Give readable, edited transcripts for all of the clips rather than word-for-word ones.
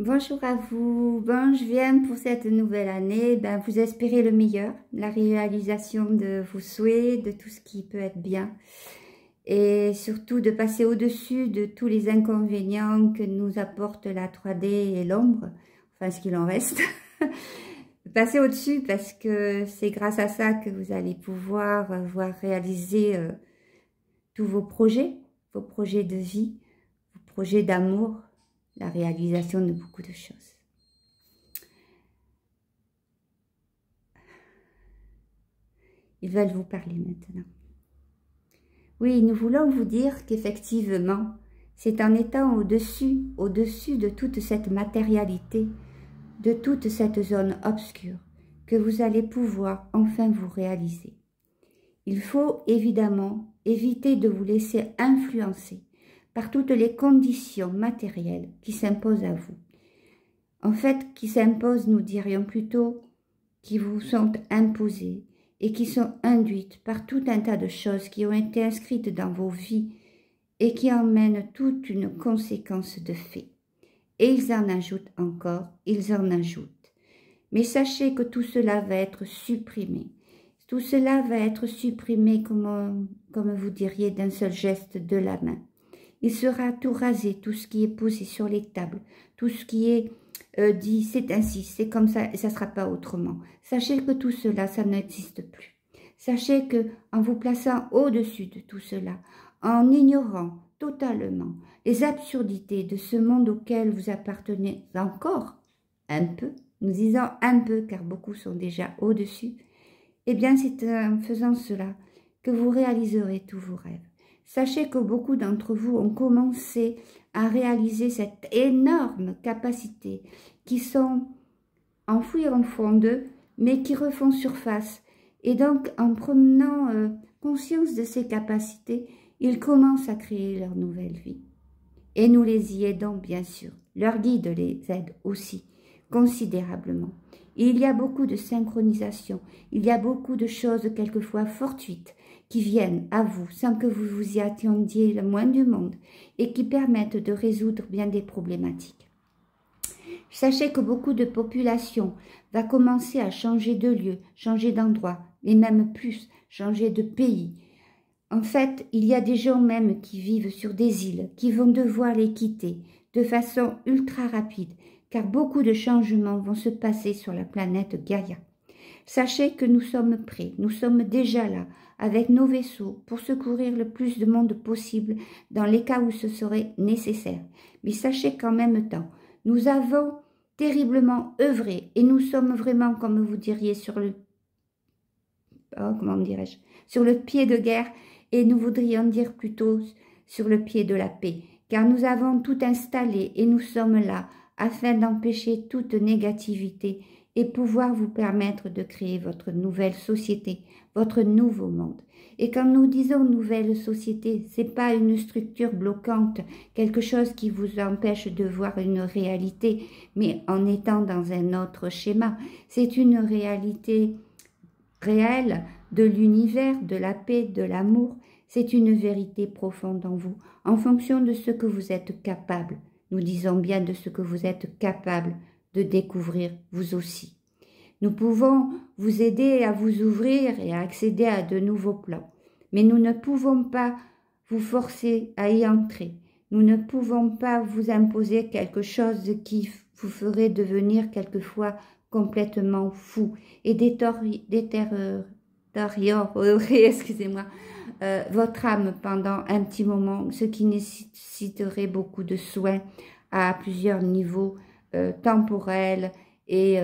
Bonjour à vous. Bon, je viens pour cette nouvelle année vous espérer le meilleur, la réalisation de vos souhaits, de tout ce qui peut être bien et surtout de passer au-dessus de tous les inconvénients que nous apporte la 3D et l'ombre, enfin ce qu'il en reste. Passer au-dessus parce que c'est grâce à ça que vous allez pouvoir voir réaliser tous vos projets de vie, vos projets d'amour, la réalisation de beaucoup de choses. Ils veulent vous parler maintenant. Oui, nous voulons vous dire qu'effectivement, c'est en étant au-dessus de toute cette matérialité, de toute cette zone obscure, que vous allez pouvoir enfin vous réaliser. Il faut évidemment éviter de vous laisser influencer par toutes les conditions matérielles qui s'imposent à vous. En fait, qui s'imposent, nous dirions plutôt, qui vous sont imposées et qui sont induites par tout un tas de choses qui ont été inscrites dans vos vies et qui emmènent toute une conséquence de fait. Et ils en ajoutent encore, ils en ajoutent. Mais sachez que tout cela va être supprimé. Tout cela va être supprimé, comme vous diriez, d'un seul geste de la main. Il sera tout rasé, tout ce qui est posé sur les tables, tout ce qui est dit, c'est ainsi, c'est comme ça, et ça ne sera pas autrement. Sachez que tout cela, ça n'existe plus. Sachez que en vous plaçant au-dessus de tout cela, en ignorant totalement les absurdités de ce monde auquel vous appartenez encore un peu, nous disons un peu car beaucoup sont déjà au-dessus, eh bien c'est en faisant cela que vous réaliserez tous vos rêves. Sachez que beaucoup d'entre vous ont commencé à réaliser cette énorme capacité qui sont enfouies en fond d'eux, mais qui refont surface. Et donc, en prenant conscience de ces capacités, ils commencent à créer leur nouvelle vie. Et nous les y aidons, bien sûr. Leur guide les aide aussi, considérablement. Il y a beaucoup de synchronisation, il y a beaucoup de choses quelquefois fortuites qui viennent à vous sans que vous vous y attendiez le moins du monde et qui permettent de résoudre bien des problématiques. Sachez que beaucoup de populations va commencer à changer de lieu, changer d'endroit, et même plus, changer de pays. En fait, il y a des gens même qui vivent sur des îles, qui vont devoir les quitter de façon ultra rapide, car beaucoup de changements vont se passer sur la planète Gaïa. Sachez que nous sommes prêts, nous sommes déjà là, avec nos vaisseaux, pour secourir le plus de monde possible dans les cas où ce serait nécessaire. Mais sachez qu'en même temps, nous avons terriblement œuvré, et nous sommes vraiment, comme vous diriez, sur le pied de guerre, et nous voudrions dire plutôt sur le pied de la paix, car nous avons tout installé et nous sommes là afin d'empêcher toute négativité et pouvoir vous permettre de créer votre nouvelle société, votre nouveau monde. Et quand nous disons nouvelle société, ce n'est pas une structure bloquante, quelque chose qui vous empêche de voir une réalité, mais en étant dans un autre schéma. C'est une réalité réelle de l'univers, de la paix, de l'amour. C'est une vérité profonde en vous, en fonction de ce que vous êtes capable. Nous disons bien de ce que vous êtes capable de découvrir vous aussi. Nous pouvons vous aider à vous ouvrir et à accéder à de nouveaux plans, mais nous ne pouvons pas vous forcer à y entrer. Nous ne pouvons pas vous imposer quelque chose qui vous ferait devenir quelquefois complètement fou et détériorerait, excusez-moi, votre âme pendant un petit moment, ce qui nécessiterait beaucoup de soins à plusieurs niveaux temporels et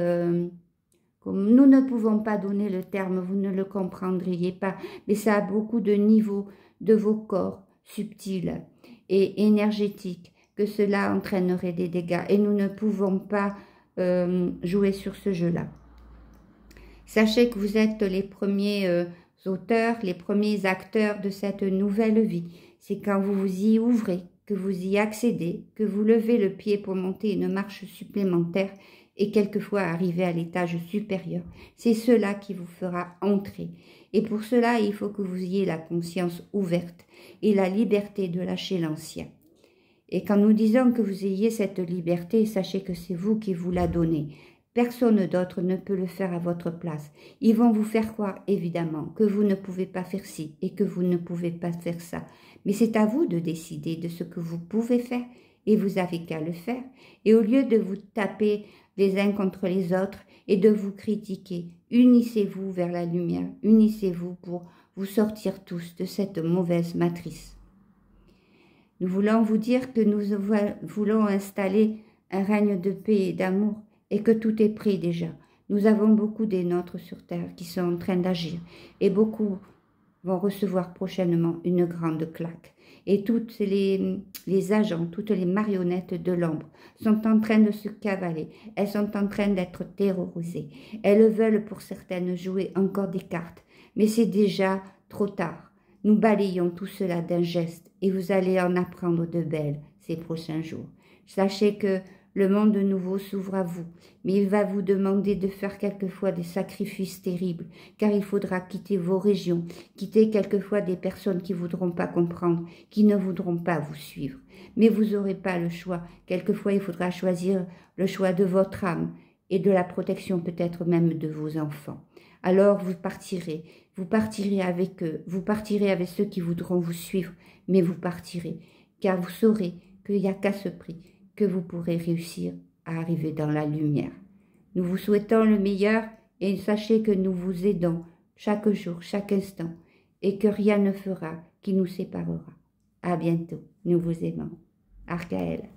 comme nous ne pouvons pas donner le terme, vous ne le comprendriez pas, mais ça a beaucoup de niveaux de vos corps subtils et énergétiques que cela entraînerait des dégâts et nous ne pouvons pas jouer sur ce jeu-là. Sachez que vous êtes les premiers auteurs, les premiers acteurs de cette nouvelle vie. C'est quand vous vous y ouvrez, que vous y accédez, que vous levez le pied pour monter une marche supplémentaire et quelquefois arriver à l'étage supérieur. C'est cela qui vous fera entrer. Et pour cela, il faut que vous ayez la conscience ouverte et la liberté de lâcher l'ancien. Et quand nous disons que vous ayez cette liberté, sachez que c'est vous qui vous la donnez. Personne d'autre ne peut le faire à votre place. Ils vont vous faire croire, évidemment, que vous ne pouvez pas faire ci et que vous ne pouvez pas faire ça. Mais c'est à vous de décider de ce que vous pouvez faire et vous avez qu'à le faire. Et au lieu de vous taper les uns contre les autres et de vous critiquer, unissez-vous vers la lumière, unissez-vous pour vous sortir tous de cette mauvaise matrice. Nous voulons vous dire que nous voulons installer un règne de paix et d'amour et que tout est prêt déjà. Nous avons beaucoup des nôtres sur terre qui sont en train d'agir et beaucoup vont recevoir prochainement une grande claque. Et toutes les agents, toutes les marionnettes de l'ombre sont en train de se cavaler. Elles sont en train d'être terrorisées. Elles veulent pour certaines jouer encore des cartes. Mais c'est déjà trop tard. Nous balayons tout cela d'un geste et vous allez en apprendre de belles ces prochains jours. Sachez que le monde nouveau s'ouvre à vous, mais il va vous demander de faire quelquefois des sacrifices terribles, car il faudra quitter vos régions, quitter quelquefois des personnes qui ne voudront pas comprendre, qui ne voudront pas vous suivre. Mais vous n'aurez pas le choix. Quelquefois, il faudra choisir le choix de votre âme et de la protection peut-être même de vos enfants. Alors vous partirez avec eux, vous partirez avec ceux qui voudront vous suivre, mais vous partirez, car vous saurez qu'il n'y a qu'à ce prix que vous pourrez réussir à arriver dans la lumière. Nous vous souhaitons le meilleur et sachez que nous vous aidons chaque jour, chaque instant, et que rien ne fera qui nous séparera. À bientôt, nous vous aimons. Archaël.